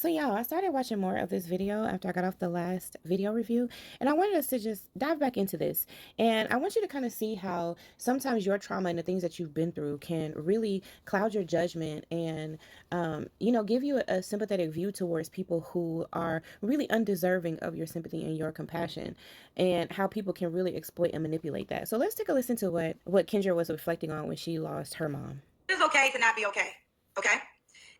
So yeah, I started watching more of this video after I got off the last video review, and I wanted us to just dive back into this. And I want you to kind of see how sometimes your trauma and the things that you've been through can really cloud your judgment and, give you a sympathetic view towards people who are really undeserving of your sympathy and your compassion, and how people can really exploit and manipulate that. So let's take a listen to what Kendra was reflecting on when she lost her mom. It is okay to not be okay. Okay?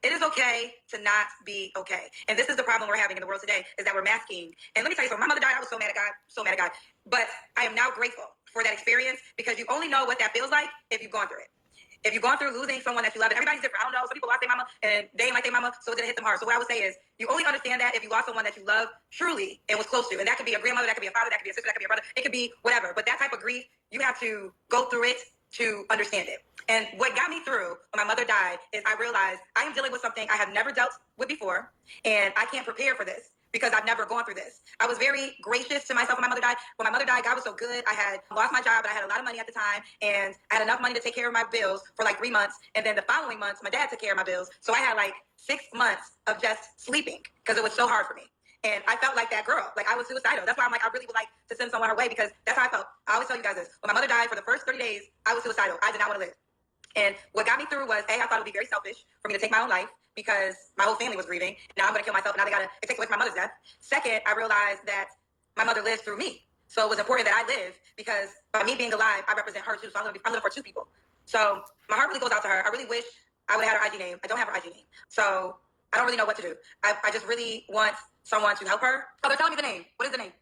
It is okay to not be okay. And this is the problem we're having in the world today, is that we're masking. And let me tell you something. My mother died. I was so mad at God. So mad at God. But I am now grateful for that experience, because you only know what that feels like if you've gone through it. If you've gone through losing someone that you love, and everybody's different. I don't know. Some people lost their mama and they ain't like their mama, so it didn't hit them hard. So what I would say is, you only understand that if you lost someone that you love truly and was close to. And that could be a grandmother, that could be a father, that could be a sister, that could be a brother. It could be whatever. But that type of grief, you have to go through it to understand it. And what got me through when my mother died is I realized I am dealing with something I have never dealt with before, and I can't prepare for this because I've never gone through this. I was very gracious to myself when my mother died. When my mother died, God was so good. I had lost my job, but I had a lot of money at the time, and I had enough money to take care of my bills for like 3 months. And then the following months, my dad took care of my bills. So I had like 6 months of just sleeping because it was so hard for me. And I felt like that girl. Like, I was suicidal. That's why I'm like, I really would like to send someone her way, because that's how I felt. I always tell you guys this. When my mother died, for the first 30 days, I was suicidal. I did not want to live. And what got me through was, A, I thought it would be very selfish for me to take my own life because my whole family was grieving. Now I'm going to kill myself. Now it takes away from my mother's death. Second, I realized that my mother lives through me. So it was important that I live, because by me being alive, I represent her too. So I'm living for two people. So my heart really goes out to her. I really wish I would have had her IG name. I don't have her IG name. So I don't really know what to do. I just really want someone to help her. Oh, they're telling me the name. What is the name?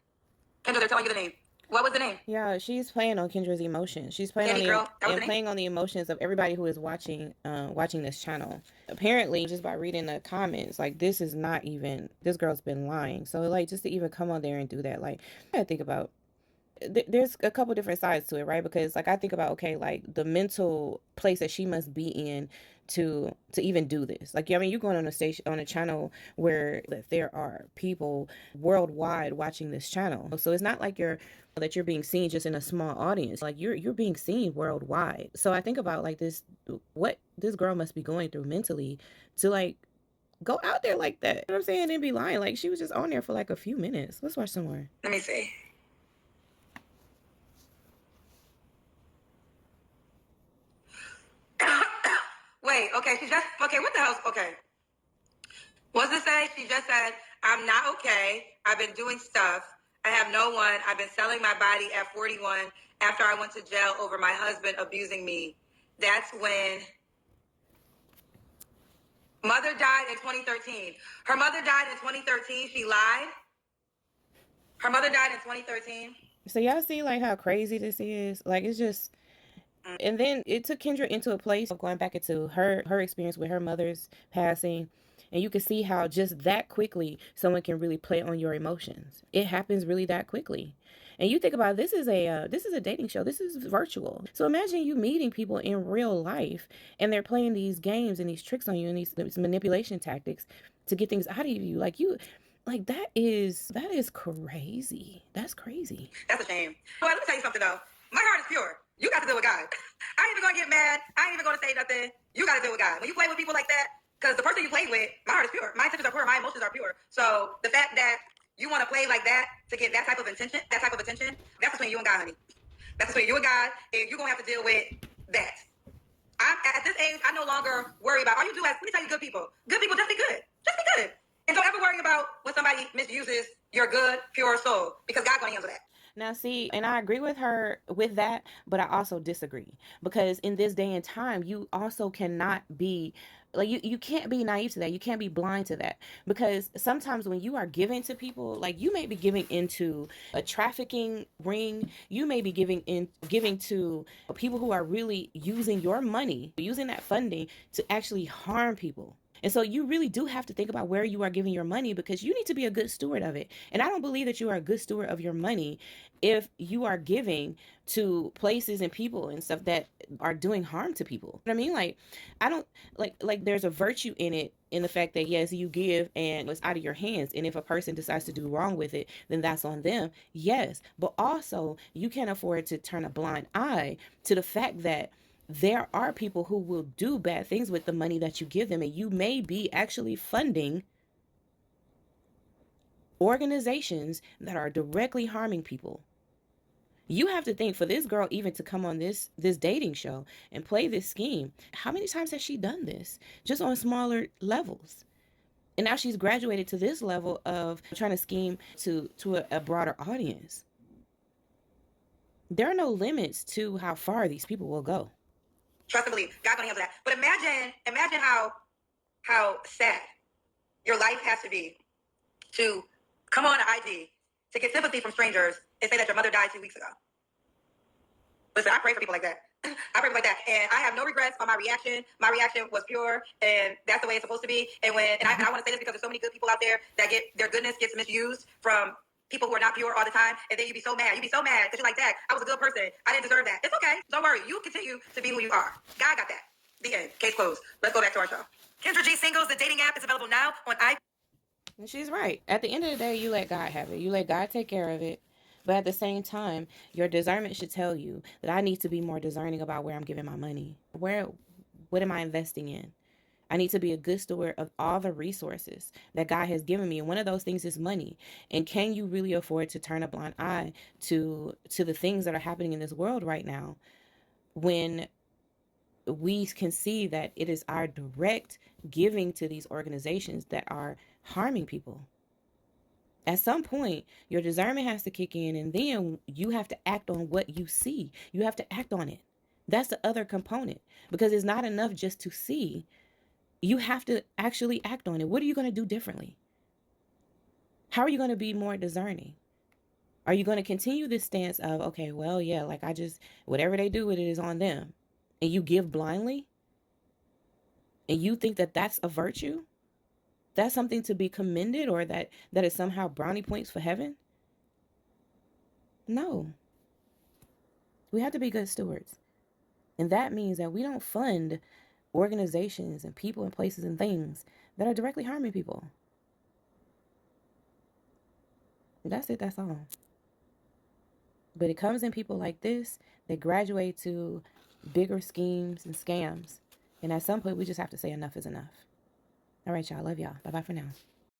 Kendra, they're telling you the name. What was the name? Yeah, she's playing on Kendra's emotions. She's playing Candy Girl. playing on the emotions of everybody who is watching this channel. Apparently, just by reading the comments, like, this is not even, this girl's been lying. So like, just to even come on there and do that, like, I gotta think about, there's a couple different sides to it, right? Because like, I think about, okay, like the mental place that she must be in to even do this. Like, I mean, you're going on a station, on a channel where there are people worldwide watching this channel. So it's not like you're being seen just in a small audience. Like, you're being seen worldwide. So I think about like this, what this girl must be going through mentally to like go out there like that. You know what I'm saying? And be lying. Like, she was just on there for like a few minutes. Let's watch some more. Let me see. Wait, okay, what the hell? Okay. What does it say? She just said, I'm not okay. I've been doing stuff. I have no one. I've been selling my body at 41 after I went to jail over my husband abusing me. That's when mother died in 2013. Her mother died in 2013. She lied. Her mother died in 2013. So y'all see like how crazy this is? Like, it's just, and then it took Kendra into a place of going back into her experience with her mother's passing. And you can see how just that quickly someone can really play on your emotions. It happens really that quickly. And you think about it, this is a dating show. This is virtual. So imagine you meeting people in real life and they're playing these games and these tricks on you and these manipulation tactics to get things out of you. Like that is crazy. That's crazy. That's a shame. Well, let me tell you something though. My heart is pure. You got to deal with God. I ain't even gonna get mad. I ain't even gonna say nothing. You got to deal with God. When you play with people like that, because the person you played with, my heart is pure. My intentions are pure. My emotions are pure. So the fact that you want to play like that to get that type of attention, that's between you and God, honey. That's between you and God, and you're gonna have to deal with that. I'm at this age, I no longer worry about all you do. Let me tell you, good people. Good people, just be good. Just be good. And don't ever worry about when somebody misuses your good, pure soul, because God's gonna handle that. Now, see, and I agree with her with that, but I also disagree, because in this day and time, you also cannot be like, you can't be naive to that. You can't be blind to that, because sometimes when you are giving to people, like, you may be giving into a trafficking ring, you may be giving to people who are really using your money, using that funding to actually harm people. And so you really do have to think about where you are giving your money, because you need to be a good steward of it. And I don't believe that you are a good steward of your money if you are giving to places and people and stuff that are doing harm to people. You know what I mean? Like, I don't like there's a virtue in it, in the fact that yes, you give and it's out of your hands. And if a person decides to do wrong with it, then that's on them. Yes. But also, you can't afford to turn a blind eye to the fact that there are people who will do bad things with the money that you give them, and you may be actually funding organizations that are directly harming people. You have to think, for this girl even to come on this dating show and play this scheme, how many times has she done this just on smaller levels? And now she's graduated to this level of trying to scheme to a broader audience. There are no limits to how far these people will go. Trust and believe. God's gonna handle that. But imagine how sad your life has to be to come on IG to get sympathy from strangers and say that your mother died 2 weeks ago. Listen, I pray for people like that. I pray for like that, and I have no regrets on my reaction. My reaction was pure, and that's the way it's supposed to be. And I want to say this because there's so many good people out there that get their goodness gets misused from people who are not pure all the time, and then you be so mad. You be so mad because you're like, Dad, I was a good person. I didn't deserve that. It's okay. Don't worry. You continue to be who you are. God got that. The end. Case closed. Let's go back to our show. Kendra G Singles, the dating app, is available now on And she's right. At the end of the day, you let God have it. You let God take care of it. But at the same time, your discernment should tell you that I need to be more discerning about where I'm giving my money. What am I investing in? I need to be a good steward of all the resources that God has given me. And one of those things is money. And can you really afford to turn a blind eye to the things that are happening in this world right now when we can see that it is our direct giving to these organizations that are harming people? At some point, your discernment has to kick in, and then you have to act on what you see. You have to act on it. That's the other component, because it's not enough just to see. You have to actually act on it. What are you going to do differently? How are you going to be more discerning? Are you going to continue this stance of, okay, well, yeah, like whatever they do with it is on them, and you give blindly, and you think that that's a virtue? That's something to be commended, or that is somehow brownie points for heaven? No. We have to be good stewards. And that means that we don't fund organizations and people and places and things that are directly harming people. That's it, that's all. But it comes in people like this that graduate to bigger schemes and scams. And at some point, we just have to say enough is enough. All right, y'all. Love y'all. Bye bye for now.